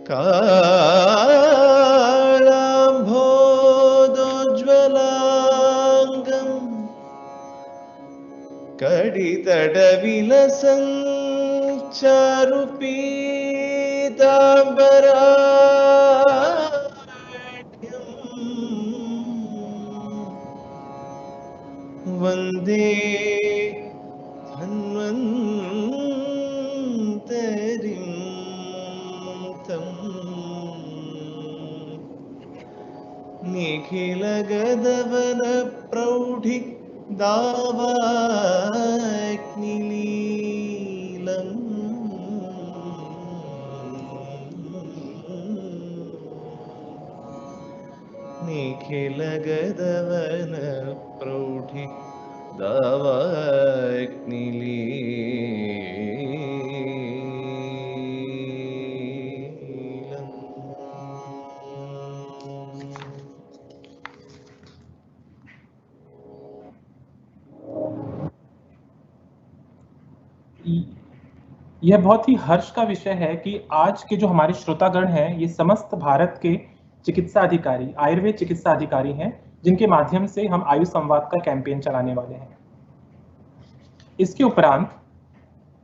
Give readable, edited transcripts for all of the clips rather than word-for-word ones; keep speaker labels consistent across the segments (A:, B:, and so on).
A: कालाम्भोदोज्ज्वलाङ्गम् कडितडविलसञ्चारुपीताम्बराढ्यम् वन्दे धन्वन्तरिं तम् निखिलगदवनप्रौढि दावाग्निलीलम् निखिलगदवनप्रौढि दावाग्निलीलम्।
B: यह बहुत ही हर्ष का विषय है कि आज के जो हमारे श्रोतागण हैं, ये समस्त भारत के चिकित्सा अधिकारी, आयुर्वेद चिकित्सा अधिकारी हैं, जिनके माध्यम से हम आयुष संवाद का कैंपेन चलाने वाले हैं। इसके उपरांत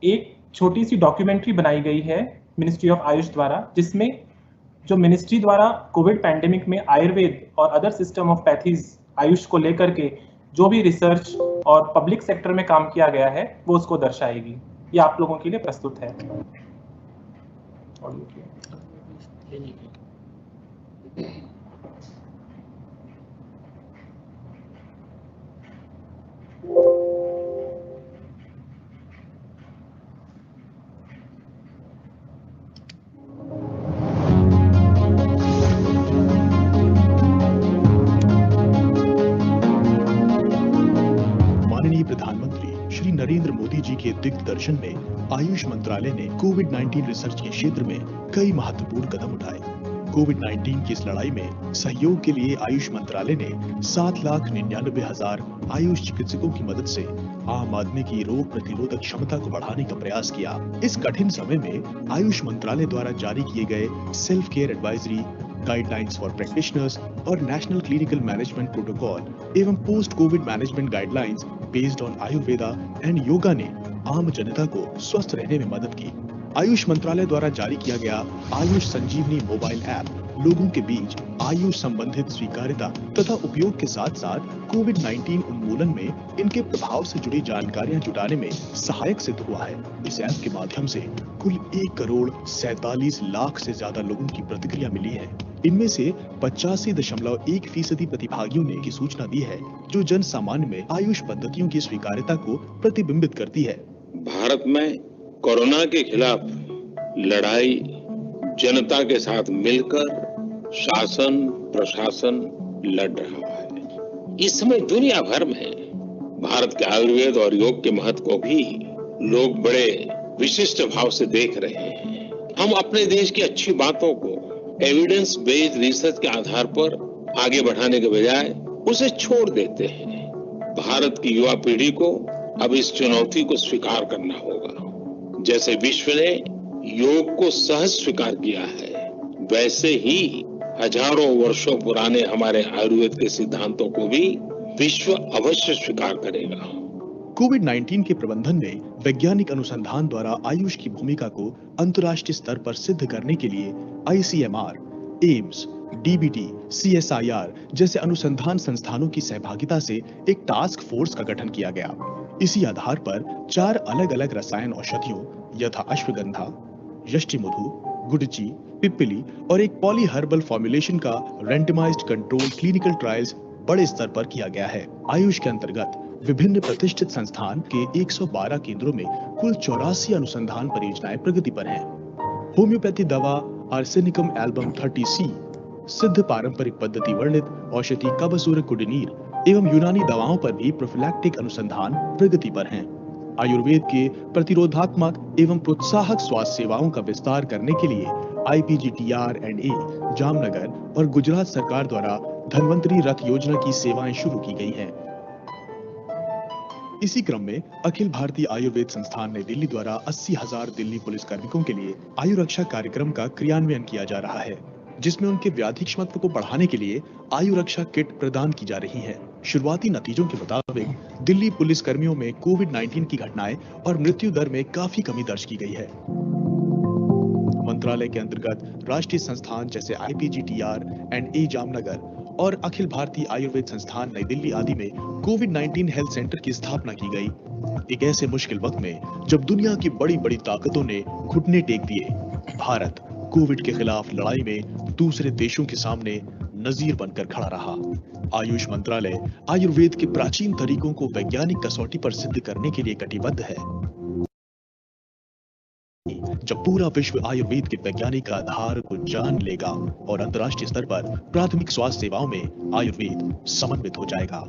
B: एक छोटी सी डॉक्यूमेंट्री बनाई गई है मिनिस्ट्री ऑफ आयुष द्वारा, जिसमें जो मिनिस्ट्री द्वारा कोविड पैंडेमिक में आयुर्वेद और other system of pathies Ayush को लेकर के जो भी रिसर्च और पब्लिक सेक्टर में काम किया गया है, वो उसको दर्शाएगी। ये आप लोगों के लिए प्रस्तुत है।
C: माननीय प्रधानमंत्री श्री नरेंद्र मोदी जी के दिग्दर्शन में आयुष मंत्रालय ने कोविड-19 रिसर्च के क्षेत्र में कई महत्वपूर्ण कदम उठाए। कोविड-19 की इस लड़ाई में सहयोग के लिए आयुष मंत्रालय ने 7,99,000 आयुष चिकित्सकों की मदद से आम आदमी की रोग प्रतिरोधक क्षमता को बढ़ाने का प्रयास किया। इस कठिन समय में आयुष मंत्रालय द्वारा जारी किए गए self care advisory, guidelines for practitioners और नेशनल क्लिनिकल मैनेजमेंट प्रोटोकॉल एवं post Covid management guidelines based on Ayurveda and yoga ने आम जनता को स्वस्थ रहने में मदद की। आयुष मंत्रालय द्वारा जारी किया गया आयुष संजीवनी मोबाइल ऐप लोगों के बीच आयुष संबंधित स्वीकार्यता तथा उपयोग के साथ साथ कोविड-19 उन्मूलन में इनके प्रभाव से जुड़ी जानकारियां जुटाने में सहायक सिद्ध हुआ है। इस ऐप के माध्यम से कुल 1,47,00,000 से ज्यादा लोगों की प्रतिक्रिया मिली है। इनमें से 85.1% प्रतिभागियों ने की सूचना दी है, जो जन सामान्य में आयुष पद्धतियों की स्वीकार्यता को प्रतिबिंबित करती है।
D: भारत में कोरोना के खिलाफ लड़ाई जनता के साथ मिलकर शासन प्रशासन लड़ रहा है। इस समय दुनिया भर में भारत के आयुर्वेद और योग के महत्व को भी लोग बड़े विशिष्ट भाव से देख रहे हैं। हम अपने देश की अच्छी बातों को एविडेंस बेस्ड रिसर्च के आधार पर आगे बढ़ाने के बजाय उसे छोड़ देते हैं। भारत की युवा पीढ़ी को अब इस चुनौती को स्वीकार करना होगा। जैसे विश्व ने योग को सहज स्वीकार किया है, वैसे ही हजारों वर्षों पुराने हमारे आयुर्वेद के सिद्धांतों को भी विश्व अवश्य स्वीकार करेगा।
C: कोविड-19 के प्रबंधन में वैज्ञानिक अनुसंधान द्वारा आयुष की भूमिका को अंतर्राष्ट्रीय स्तर पर सिद्ध करने के लिए ICMR, एम्स, DBT, CSIR जैसे अनुसंधान संस्थानों की सहभागिता से एक टास्क फोर्स का गठन किया गया। इसी आधार पर 4 अलग-अलग रसायन औषधियों यथा अश्वगंधा, यष्टिमधु, गुडची, पिप्पली और एक पॉली हर्बल फॉर्मुलेशन का रैंडमाइज्ड कंट्रोल क्लिनिकल ट्रायल्स बड़े स्तर पर किया गया है। आयुष के अंतर्गत विभिन्न प्रतिष्ठित संस्थान के 112 केंद्रों में कुल 84 अनुसंधान परियोजनाएं प्रगति पर हैं। होम्योपैथी दवा आर्सेनिकम एल्बम 30C, सिद्ध पारंपरिक पद्धति वर्णित औषधि कबसुर कुडिनीर एवं यूनानी दवाओं पर भी प्रोफिलैक्टिक अनुसंधान प्रगति पर हैं। आयुर्वेद के प्रतिरोधात्मक एवं प्रोत्साहक स्वास्थ्य सेवाओं का विस्तार करने के लिए IPGTR&A जामनगर और गुजरात सरकार द्वारा धन्वंतरी रथ योजना की सेवाएं शुरू की गई हैं। इसी क्रम में अखिल भारतीय आयुर्वेद संस्थान नई दिल्ली द्वारा 80,000 दिल्ली पुलिस कार्मिकों के लिए आयु रक्षा कार्यक्रम का क्रियान्वयन किया जा रहा है, जिसमें उनके व्याधि क्षमता को बढ़ाने के लिए आयु रक्षा किट प्रदान की जा रही है। शुरुआती नतीजों के मुताबिक दिल्ली पुलिस कर्मियों में कोविड-19 की घटनाएं और मृत्यु दर में काफी कमी दर्ज की गई है। मंत्रालय के अंतर्गत राष्ट्रीय संस्थान जैसे IPGTR एंड ए जामनगर और अखिल भारतीय आयुर्वेद संस्थान नई दिल्ली आदि में कोविड-19 हेल्थ सेंटर की स्थापना की गई। एक ऐसे मुश्किल वक्त में जब दुनिया की बड़ी-बड़ी ताकतों ने घुटने टेक दिए, भारत कोविड के खिलाफ लड़ाई में दूसरे देशों के सामने नजीर बनकर खड़ा रहा। आयुष मंत्रालय आयुर्वेद के प्राचीन तरीकों को वैज्ञानिक कसौटी पर सिद्ध करने के लिए कटिबद्ध है। जब पूरा विश्व आयुर्वेद के वैज्ञानिक आधार को जान लेगा और अंतर्राष्ट्रीय स्तर पर प्राथमिक स्वास्थ्य सेवाओं में आयुर्वेद समन्वित हो जाएगा।